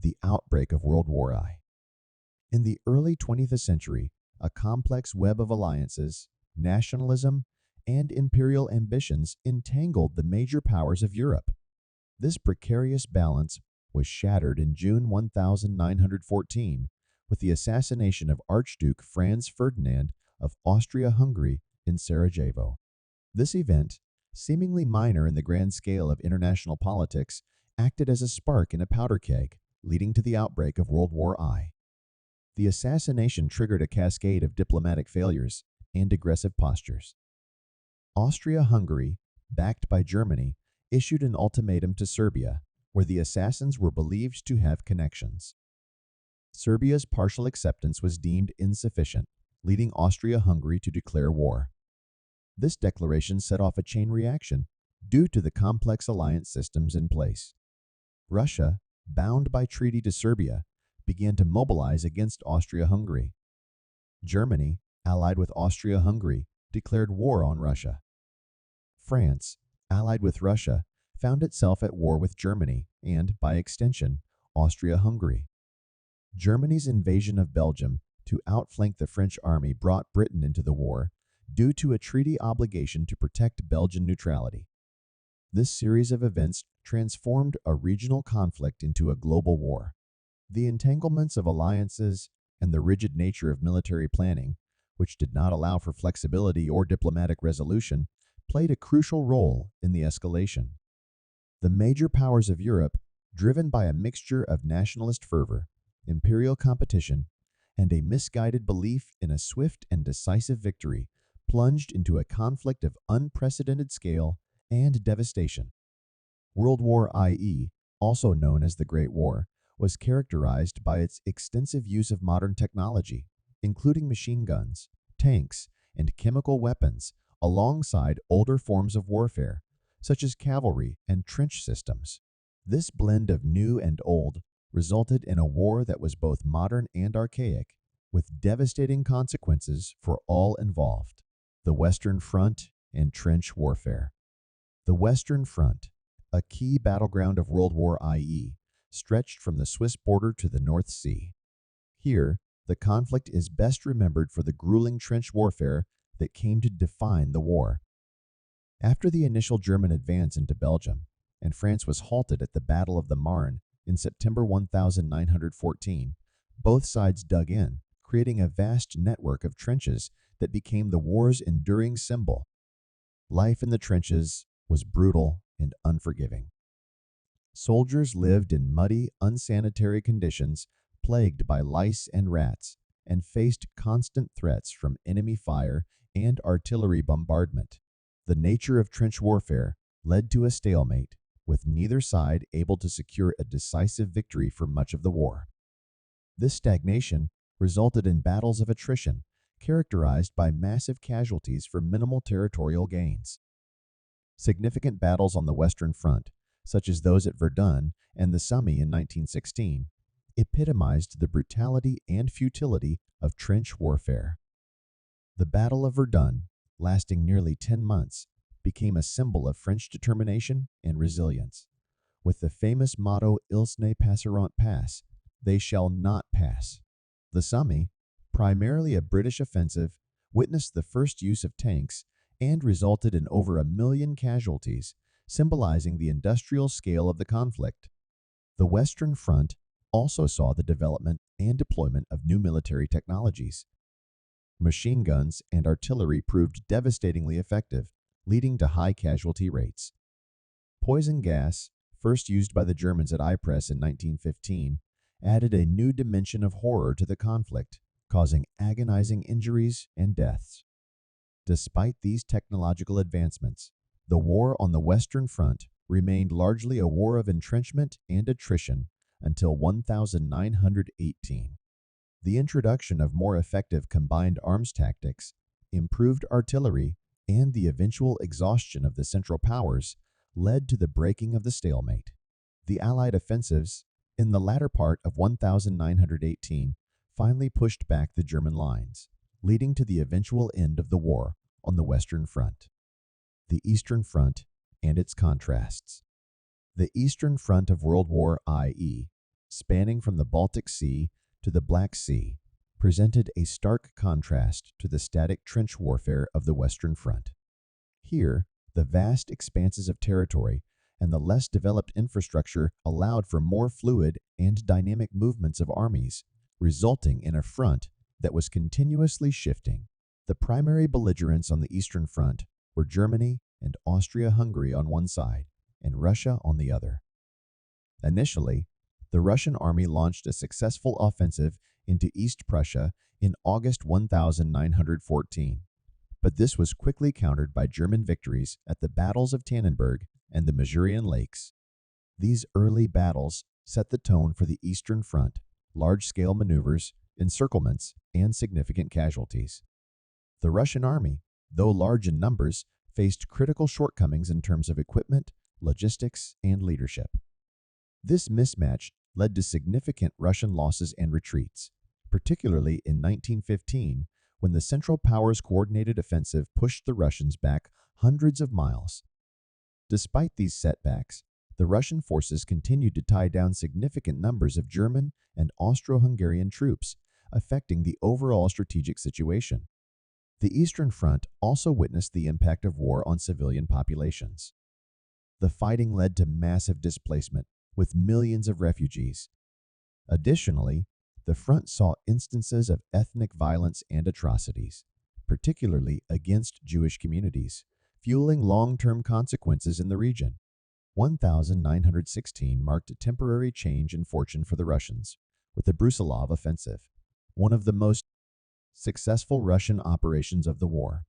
The outbreak of World War I. In the early 20th century, a complex web of alliances, nationalism, and imperial ambitions entangled the major powers of Europe. This precarious balance was shattered in June 1914 with the assassination of Archduke Franz Ferdinand of Austria-Hungary in Sarajevo. This event, seemingly minor in the grand scale of international politics, acted as a spark in a powder keg, leading to the outbreak of World War I. The assassination triggered a cascade of diplomatic failures and aggressive postures. Austria-Hungary, backed by Germany, issued an ultimatum to Serbia, where the assassins were believed to have connections. Serbia's partial acceptance was deemed insufficient, leading Austria-Hungary to declare war. This declaration set off a chain reaction due to the complex alliance systems in place. Russia, bound by treaty to Serbia, began to mobilize against Austria-Hungary. Germany, allied with Austria-Hungary, declared war on Russia. France, allied with Russia, found itself at war with Germany and, by extension, Austria-Hungary. Germany's invasion of Belgium to outflank the French army brought Britain into the war due to a treaty obligation to protect Belgian neutrality. This series of events transformed a regional conflict into a global war. The entanglements of alliances and the rigid nature of military planning, which did not allow for flexibility or diplomatic resolution, played a crucial role in the escalation. The major powers of Europe, driven by a mixture of nationalist fervor, imperial competition, and a misguided belief in a swift and decisive victory, plunged into a conflict of unprecedented scale and devastation. World War I, also known as the Great War, was characterized by its extensive use of modern technology, including machine guns, tanks, and chemical weapons, alongside older forms of warfare, such as cavalry and trench systems. This blend of new and old resulted in a war that was both modern and archaic, with devastating consequences for all involved. The Western Front and trench warfare. The Western Front, a key battleground of World War I, stretched from the Swiss border to the North Sea. Here, the conflict is best remembered for the grueling trench warfare that came to define the war. After the initial German advance into Belgium, and France was halted at the Battle of the Marne in September 1914, both sides dug in, creating a vast network of trenches that became the war's enduring symbol. Life in the trenches was brutal and unforgiving. Soldiers lived in muddy, unsanitary conditions plagued by lice and rats, and faced constant threats from enemy fire and artillery bombardment. The nature of trench warfare led to a stalemate, with neither side able to secure a decisive victory for much of the war. This stagnation resulted in battles of attrition, characterized by massive casualties for minimal territorial gains. Significant battles on the Western Front, such as those at Verdun and the Somme in 1916, epitomized the brutality and futility of trench warfare. The Battle of Verdun, lasting nearly 10 months, became a symbol of French determination and resilience. With the famous motto "Ils ne passeront pas," they shall not pass. The Somme, primarily a British offensive, witnessed the first use of tanks and resulted in over 1 million casualties, symbolizing the industrial scale of the conflict. The Western Front also saw the development and deployment of new military technologies. Machine guns and artillery proved devastatingly effective, leading to high casualty rates. Poison gas, first used by the Germans at Ypres in 1915, added a new dimension of horror to the conflict, causing agonizing injuries and deaths. Despite these technological advancements, the war on the Western Front remained largely a war of entrenchment and attrition until 1918. The introduction of more effective combined arms tactics, improved artillery, and the eventual exhaustion of the Central Powers led to the breaking of the stalemate. The Allied offensives, in the latter part of 1918, finally pushed back the German lines, leading to the eventual end of the war on the Western Front. The Eastern Front and its contrasts. The Eastern Front of World War I, spanning from the Baltic Sea to the Black Sea, presented a stark contrast to the static trench warfare of the Western Front. Here, the vast expanses of territory and the less developed infrastructure allowed for more fluid and dynamic movements of armies, resulting in a front that was continuously shifting. The primary belligerents on the Eastern Front were Germany and Austria-Hungary on one side, and Russia on the other. Initially, the Russian army launched a successful offensive into East Prussia in August 1914, but this was quickly countered by German victories at the battles of Tannenberg and the Masurian Lakes. These early battles set the tone for the Eastern Front, large-scale maneuvers, encirclements, and significant casualties. The Russian army, though large in numbers, faced critical shortcomings in terms of equipment, logistics, and leadership. This mismatch led to significant Russian losses and retreats, particularly in 1915, when the Central Powers' coordinated offensive pushed the Russians back hundreds of miles. Despite these setbacks, the Russian forces continued to tie down significant numbers of German and Austro-Hungarian troops, affecting the overall strategic situation. The Eastern Front also witnessed the impact of war on civilian populations. The fighting led to massive displacement, with millions of refugees. Additionally, the front saw instances of ethnic violence and atrocities, particularly against Jewish communities, fueling long-term consequences in the region. 1916 marked a temporary change in fortune for the Russians, with the Brusilov offensive, one of the most successful Russian operations of the war.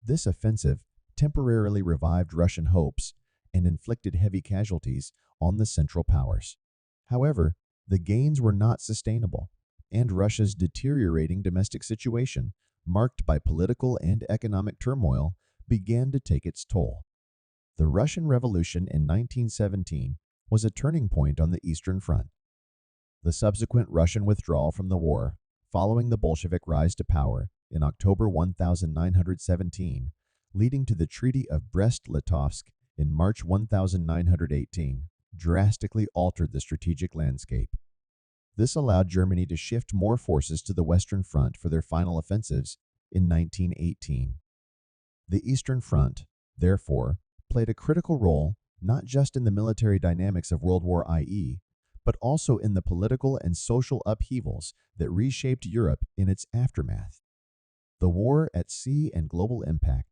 This offensive temporarily revived Russian hopes and inflicted heavy casualties on the Central Powers. However, the gains were not sustainable, and Russia's deteriorating domestic situation, marked by political and economic turmoil, began to take its toll. The Russian Revolution in 1917 was a turning point on the Eastern Front. The subsequent Russian withdrawal from the war, following the Bolshevik rise to power in October 1917, leading to the Treaty of Brest-Litovsk in March 1918, drastically altered the strategic landscape. This allowed Germany to shift more forces to the Western Front for their final offensives in 1918. The Eastern Front, therefore, played a critical role not just in the military dynamics of World War I, but also in the political and social upheavals that reshaped Europe in its aftermath. The War at Sea and Global Impact.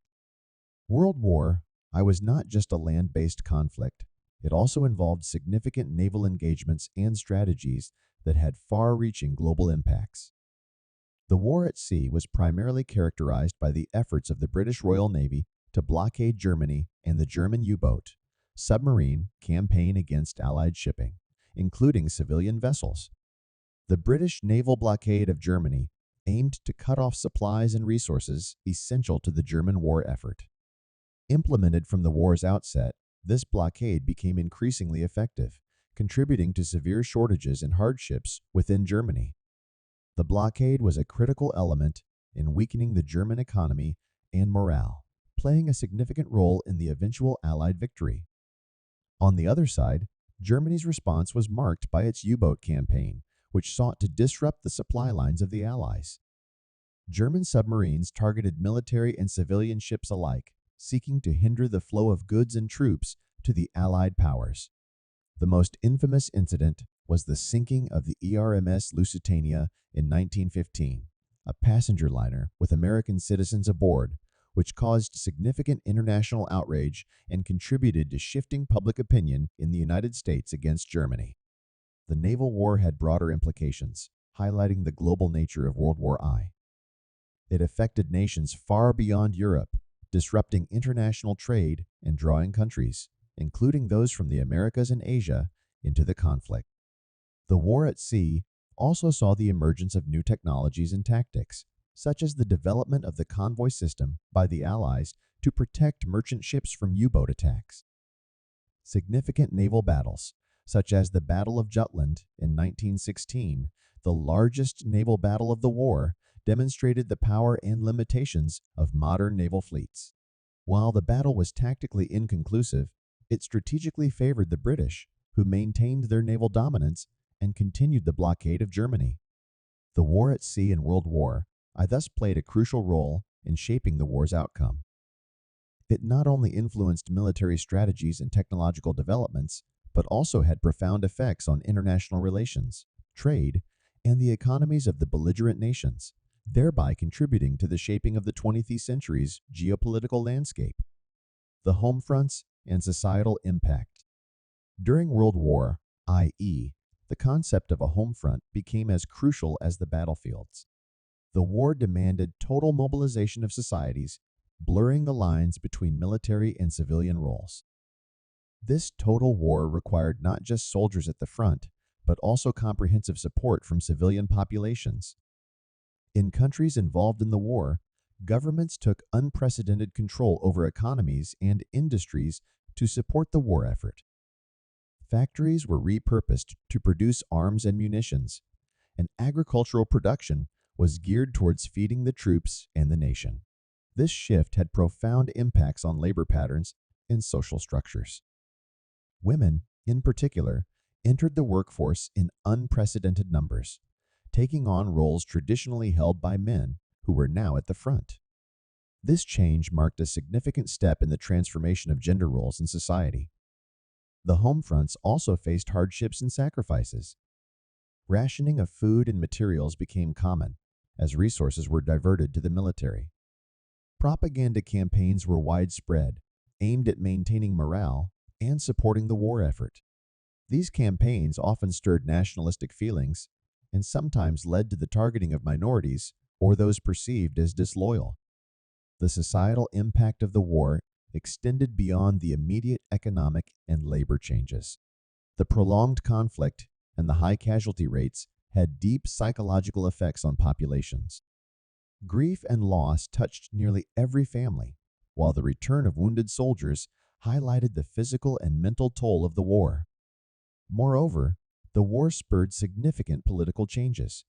World War I was not just a land-based conflict. It also involved significant naval engagements and strategies that had far-reaching global impacts. The war at sea was primarily characterized by the efforts of the British Royal Navy to blockade Germany and the German U-boat submarine campaign against Allied shipping, including civilian vessels. The British naval blockade of Germany aimed to cut off supplies and resources essential to the German war effort. Implemented from the war's outset, this blockade became increasingly effective, contributing to severe shortages and hardships within Germany. The blockade was a critical element in weakening the German economy and morale, playing a significant role in the eventual Allied victory. On the other side, Germany's response was marked by its U-boat campaign, which sought to disrupt the supply lines of the Allies. German submarines targeted military and civilian ships alike, seeking to hinder the flow of goods and troops to the Allied powers. The most infamous incident was the sinking of the ERMS Lusitania in 1915, a passenger liner with American citizens aboard, which caused significant international outrage and contributed to shifting public opinion in the United States against Germany. The naval war had broader implications, highlighting the global nature of World War I. It affected nations far beyond Europe, disrupting international trade and drawing countries, including those from the Americas and Asia, into the conflict. The war at sea also saw the emergence of new technologies and tactics, such as the development of the convoy system by the Allies to protect merchant ships from U-boat attacks. Significant naval battles, such as the Battle of Jutland in 1916, the largest naval battle of the war, demonstrated the power and limitations of modern naval fleets. While the battle was tactically inconclusive, it strategically favored the British, who maintained their naval dominance and continued the blockade of Germany. The war at sea and World War I thus played a crucial role in shaping the war's outcome. It not only influenced military strategies and technological developments, but also had profound effects on international relations, trade, and the economies of the belligerent nations, thereby contributing to the shaping of the 20th century's geopolitical landscape. The home fronts and societal impact. During World War, i.e., the concept of a home front became as crucial as the battlefields. The war demanded total mobilization of societies, blurring the lines between military and civilian roles. This total war required not just soldiers at the front, but also comprehensive support from civilian populations. In countries involved in the war, governments took unprecedented control over economies and industries to support the war effort. Factories were repurposed to produce arms and munitions, and agricultural production was geared towards feeding the troops and the nation. This shift had profound impacts on labor patterns and social structures. Women, in particular, entered the workforce in unprecedented numbers, taking on roles traditionally held by men who were now at the front. This change marked a significant step in the transformation of gender roles in society. The home fronts also faced hardships and sacrifices. Rationing of food and materials became common, as resources were diverted to the military. Propaganda campaigns were widespread, aimed at maintaining morale and supporting the war effort. These campaigns often stirred nationalistic feelings and sometimes led to the targeting of minorities or those perceived as disloyal. The societal impact of the war extended beyond the immediate economic and labor changes. The prolonged conflict and the high casualty rates had deep psychological effects on populations. Grief and loss touched nearly every family, while the return of wounded soldiers highlighted the physical and mental toll of the war. Moreover, the war spurred significant political changes.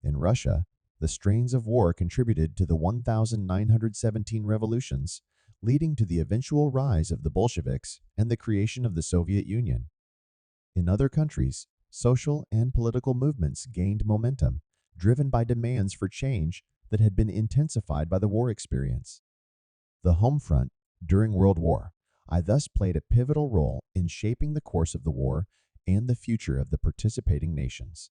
In Russia, the strains of war contributed to the 1917 revolutions, leading to the eventual rise of the Bolsheviks and the creation of the Soviet Union. In other countries, social and political movements gained momentum, driven by demands for change that had been intensified by the war experience. The home front during World War I thus played a pivotal role in shaping the course of the war and the future of the participating nations.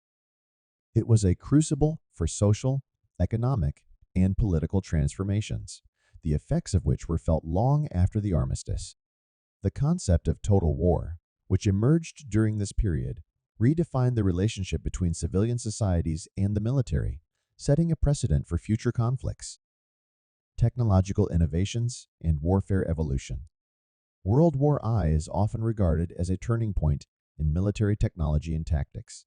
It was a crucible for social, economic, and political transformations, the effects of which were felt long after the armistice. The concept of total war, which emerged during this period, redefined the relationship between civilian societies and the military, setting a precedent for future conflicts. Technological innovations and warfare evolution. World War I is often regarded as a turning point in military technology and tactics.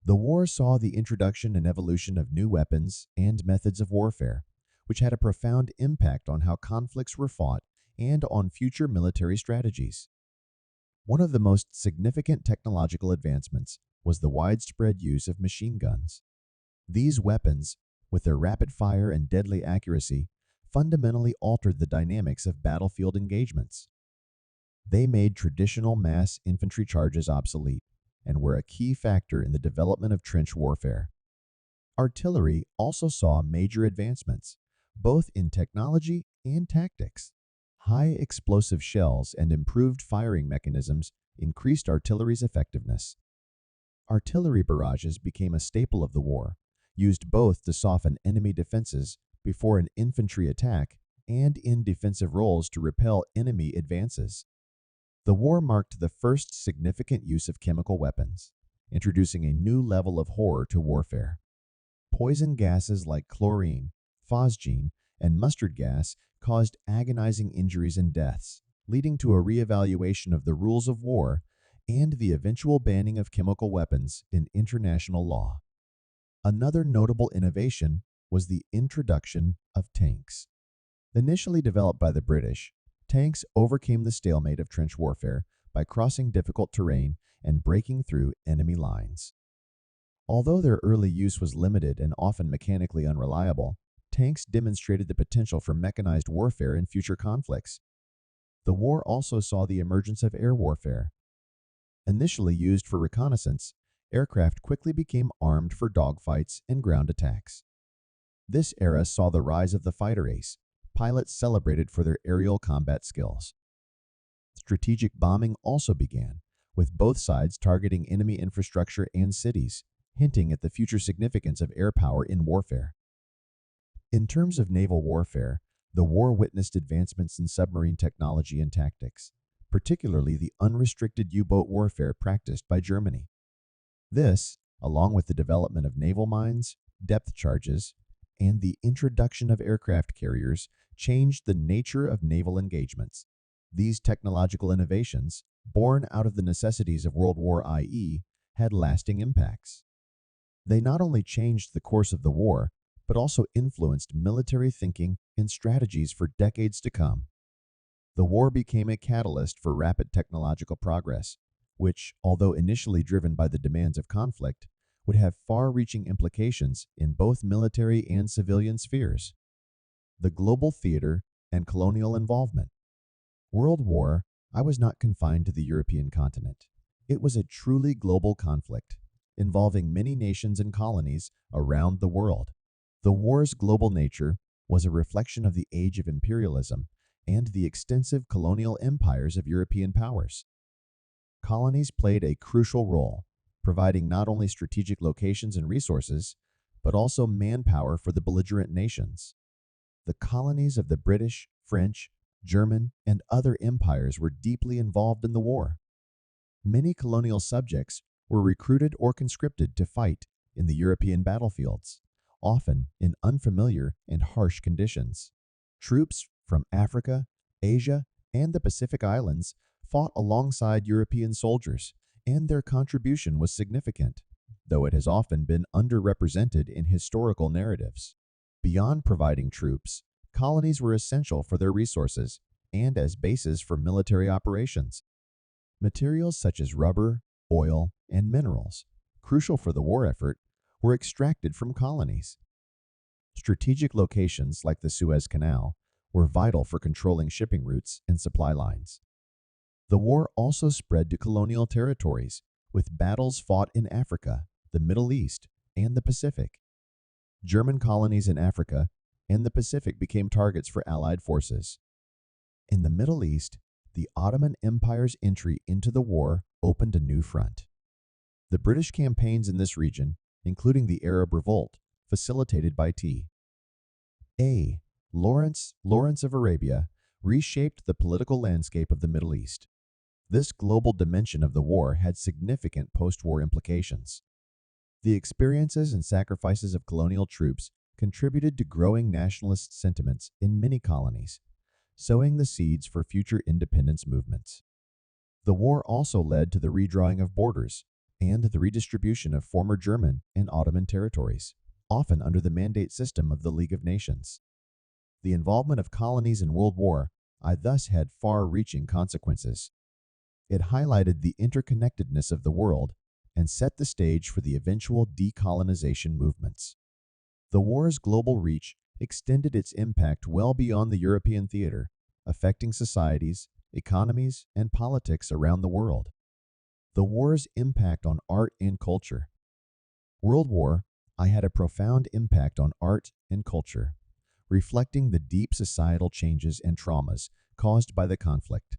The war saw the introduction and evolution of new weapons and methods of warfare, which had a profound impact on how conflicts were fought and on future military strategies. One of the most significant technological advancements was the widespread use of machine guns. These weapons, with their rapid fire and deadly accuracy, fundamentally altered the dynamics of battlefield engagements. They made traditional mass infantry charges obsolete and were a key factor in the development of trench warfare. Artillery also saw major advancements, both in technology and tactics. High explosive shells and improved firing mechanisms increased artillery's effectiveness. Artillery barrages became a staple of the war, used both to soften enemy defenses before an infantry attack and in defensive roles to repel enemy advances. The war marked the first significant use of chemical weapons, introducing a new level of horror to warfare. Poison gases like chlorine, phosgene, and mustard gas caused agonizing injuries and deaths, leading to a reevaluation of the rules of war and the eventual banning of chemical weapons in international law. Another notable innovation was the introduction of tanks. Initially developed by the British, tanks overcame the stalemate of trench warfare by crossing difficult terrain and breaking through enemy lines. Although their early use was limited and often mechanically unreliable, tanks demonstrated the potential for mechanized warfare in future conflicts. The war also saw the emergence of air warfare. Initially used for reconnaissance, aircraft quickly became armed for dogfights and ground attacks. This era saw the rise of the fighter ace, pilots celebrated for their aerial combat skills. Strategic bombing also began, with both sides targeting enemy infrastructure and cities, hinting at the future significance of air power in warfare. In terms of naval warfare, the war witnessed advancements in submarine technology and tactics, particularly the unrestricted U-boat warfare practiced by Germany. This, along with the development of naval mines, depth charges, and the introduction of aircraft carriers, changed the nature of naval engagements. These technological innovations, born out of the necessities of World War I, had lasting impacts. They not only changed the course of the war, but also influenced military thinking and strategies for decades to come. The war became a catalyst for rapid technological progress, which, although initially driven by the demands of conflict, would have far-reaching implications in both military and civilian spheres. The global theater and colonial involvement. World War I was not confined to the European continent. It was a truly global conflict, involving many nations and colonies around the world. The war's global nature was a reflection of the age of imperialism and the extensive colonial empires of European powers. Colonies played a crucial role, providing not only strategic locations and resources, but also manpower for the belligerent nations. The colonies of the British, French, German, and other empires were deeply involved in the war. Many colonial subjects were recruited or conscripted to fight in the European battlefields, often in unfamiliar and harsh conditions. Troops from Africa, Asia, and the Pacific Islands fought alongside European soldiers, and their contribution was significant, though it has often been underrepresented in historical narratives. Beyond providing troops, colonies were essential for their resources and as bases for military operations. Materials such as rubber, oil, and minerals, crucial for the war effort, were extracted from colonies. Strategic locations like the Suez Canal were vital for controlling shipping routes and supply lines. The war also spread to colonial territories, with battles fought in Africa, the Middle East, and the Pacific. German colonies in Africa and the Pacific became targets for Allied forces. In the Middle East, the Ottoman Empire's entry into the war opened a new front. The British campaigns in this region, including the Arab Revolt, facilitated by Lawrence of Arabia, reshaped the political landscape of the Middle East. This global dimension of the war had significant post-war implications. The experiences and sacrifices of colonial troops contributed to growing nationalist sentiments in many colonies, sowing the seeds for future independence movements. The war also led to the redrawing of borders and the redistribution of former German and Ottoman territories, often under the mandate system of the League of Nations. The involvement of colonies in World War I thus had far-reaching consequences. It highlighted the interconnectedness of the world and set the stage for the eventual decolonization movements. The war's global reach extended its impact well beyond the European theater, affecting societies, economies, and politics around the world. The war's impact on art and culture. World War I had a profound impact on art and culture, reflecting the deep societal changes and traumas caused by the conflict.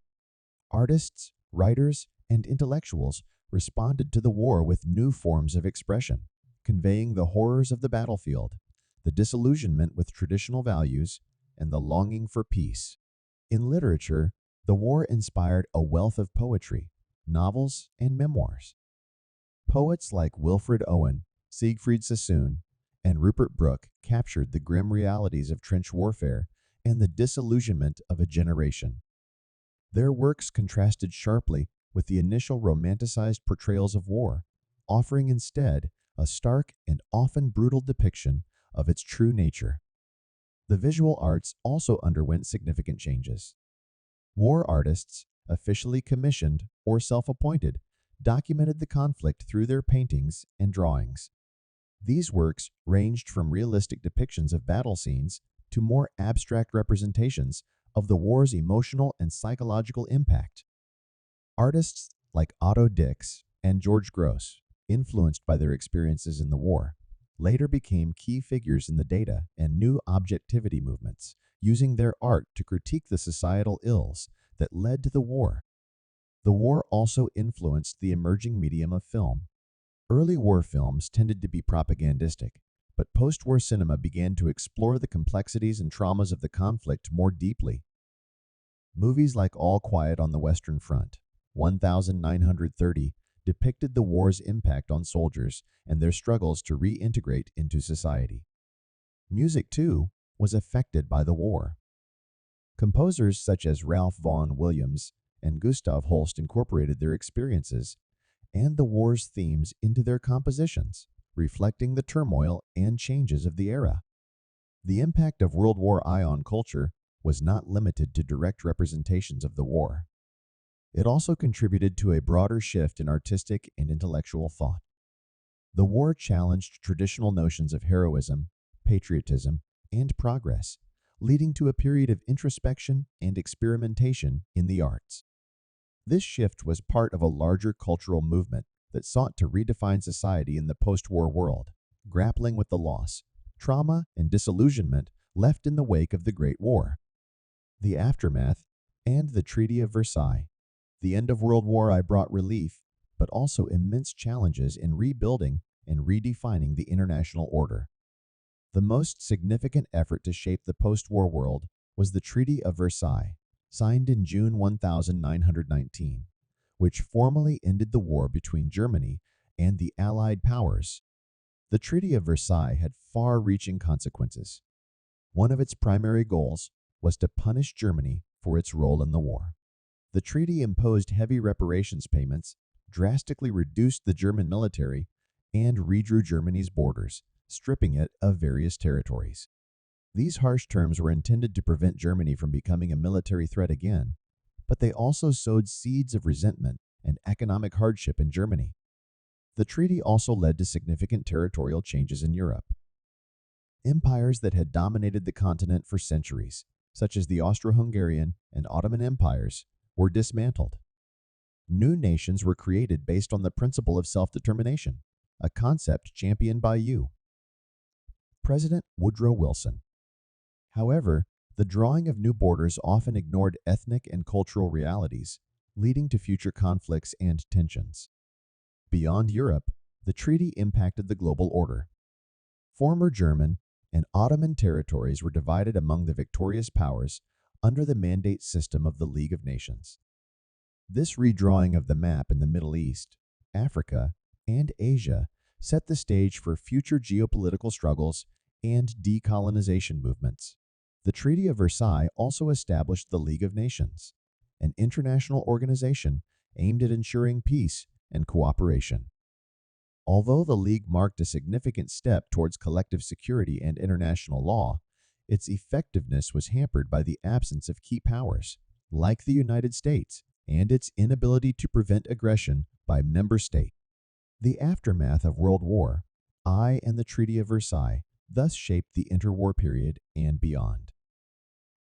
Artists, writers, and intellectuals responded to the war with new forms of expression, conveying the horrors of the battlefield, the disillusionment with traditional values, and the longing for peace. In literature, the war inspired a wealth of poetry, novels, and memoirs. Poets like Wilfred Owen, Siegfried Sassoon, and Rupert Brooke captured the grim realities of trench warfare and the disillusionment of a generation. Their works contrasted sharply with the initial romanticized portrayals of war, offering instead a stark and often brutal depiction of its true nature. The visual arts also underwent significant changes. War artists, officially commissioned or self-appointed, documented the conflict through their paintings and drawings. These works ranged from realistic depictions of battle scenes to more abstract representations of the war's emotional and psychological impact. Artists like Otto Dix and George Gross influenced by their experiences in the war, later became key figures in the data and new objectivity movements, using their art to critique the societal ills that led to the war. The war also influenced the emerging medium of film. Early war films tended to be propagandistic, but post-war cinema began to explore the complexities and traumas of the conflict more deeply. Movies like All Quiet on the Western Front, 1930, depicted the war's impact on soldiers and their struggles to reintegrate into society. Music, too, was affected by the war. Composers such as Ralph Vaughan Williams and Gustav Holst incorporated their experiences and the war's themes into their compositions, reflecting the turmoil and changes of the era. The impact of World War I on culture was not limited to direct representations of the war. It also contributed to a broader shift in artistic and intellectual thought. The war challenged traditional notions of heroism, patriotism, and progress, leading to a period of introspection and experimentation in the arts. This shift was part of a larger cultural movement that sought to redefine society in the post-war world, grappling with the loss, trauma, and disillusionment left in the wake of the Great War. The aftermath and the Treaty of Versailles. The end of World War I brought relief, but also immense challenges in rebuilding and redefining the international order. The most significant effort to shape the post-war world was the Treaty of Versailles, signed in June 1919, which formally ended the war between Germany and the Allied powers. The Treaty of Versailles had far-reaching consequences. One of its primary goals was to punish Germany for its role in the war. The treaty imposed heavy reparations payments, drastically reduced the German military, and redrew Germany's borders, stripping it of various territories. These harsh terms were intended to prevent Germany from becoming a military threat again, but they also sowed seeds of resentment and economic hardship in Germany. The treaty also led to significant territorial changes in Europe. Empires that had dominated the continent for centuries, such as the Austro-Hungarian and Ottoman empires, were dismantled. New nations were created based on the principle of self-determination, a concept championed by President Woodrow Wilson. However, the drawing of new borders often ignored ethnic and cultural realities, leading to future conflicts and tensions. Beyond Europe, the treaty impacted the global order. Former German and Ottoman territories were divided among the victorious powers under the mandate system of the League of Nations. This redrawing of the map in the Middle East, Africa, and Asia set the stage for future geopolitical struggles and decolonization movements. The Treaty of Versailles also established the League of Nations, an international organization aimed at ensuring peace and cooperation. Although the League marked a significant step towards collective security and international law, its effectiveness was hampered by the absence of key powers, like the United States, and its inability to prevent aggression by member states. The aftermath of World War I and the Treaty of Versailles thus shaped the interwar period and beyond.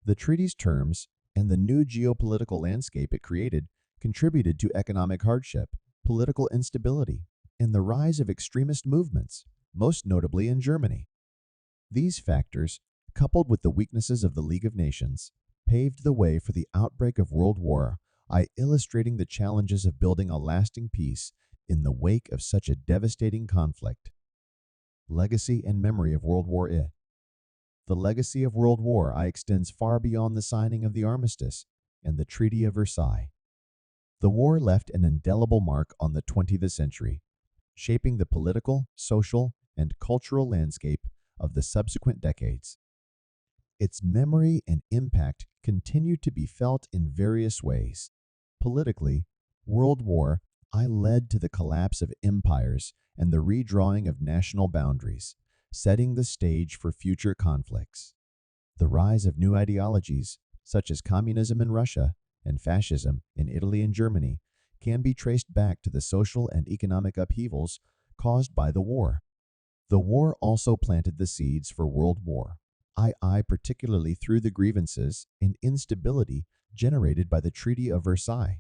The treaty's terms and the new geopolitical landscape it created contributed to economic hardship, political instability, and the rise of extremist movements, most notably in Germany. These factors, coupled with the weaknesses of the League of Nations, paved the way for the outbreak of World War I, illustrating the challenges of building a lasting peace in the wake of such a devastating conflict. Legacy and memory of World War I. The legacy of World War I extends far beyond the signing of the armistice and the Treaty of Versailles. The war left an indelible mark on the 20th century, shaping the political, social, and cultural landscape of the subsequent decades. Its memory and impact continue to be felt in various ways. Politically, World War I led to the collapse of empires and the redrawing of national boundaries, setting the stage for future conflicts. The rise of new ideologies, such as communism in Russia and fascism in Italy and Germany, can be traced back to the social and economic upheavals caused by the war. The war also planted the seeds for World War I, particularly through the grievances and instability generated by the Treaty of Versailles.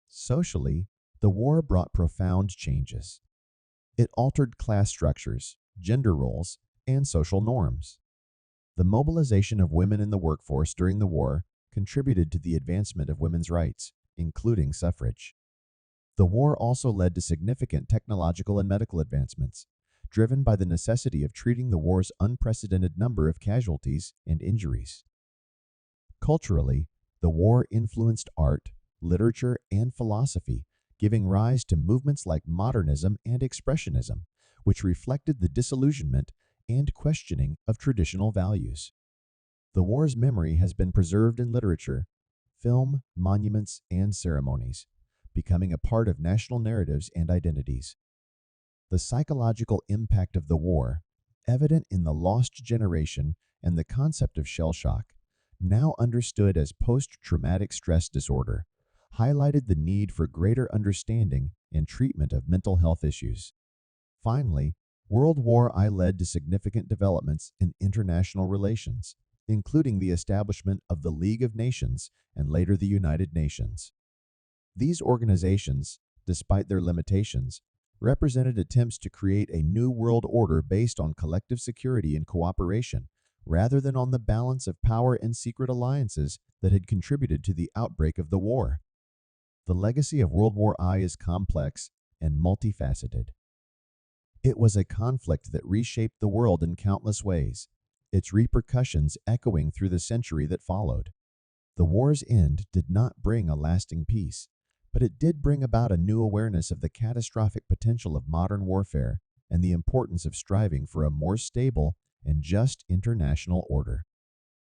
Socially, the war brought profound changes. It altered class structures, gender roles, and social norms. The mobilization of women in the workforce during the war contributed to the advancement of women's rights, including suffrage. The war also led to significant technological and medical advancements, driven by the necessity of treating the war's unprecedented number of casualties and injuries. Culturally, the war influenced art, literature, and philosophy, giving rise to movements like modernism and expressionism, which reflected the disillusionment and questioning of traditional values. The war's memory has been preserved in literature, film, monuments, and ceremonies, becoming a part of national narratives and identities. The psychological impact of the war, evident in the lost generation and the concept of shell shock, now understood as post-traumatic stress disorder, highlighted the need for greater understanding and treatment of mental health issues. Finally, World War I led to significant developments in international relations, including the establishment of the League of Nations and later the United Nations. These organizations, despite their limitations, represented attempts to create a new world order based on collective security and cooperation, rather than on the balance of power and secret alliances that had contributed to the outbreak of the war. The legacy of World War I is complex and multifaceted. It was a conflict that reshaped the world in countless ways, its repercussions echoing through the century that followed. The war's end did not bring a lasting peace, but it did bring about a new awareness of the catastrophic potential of modern warfare and the importance of striving for a more stable and just international order.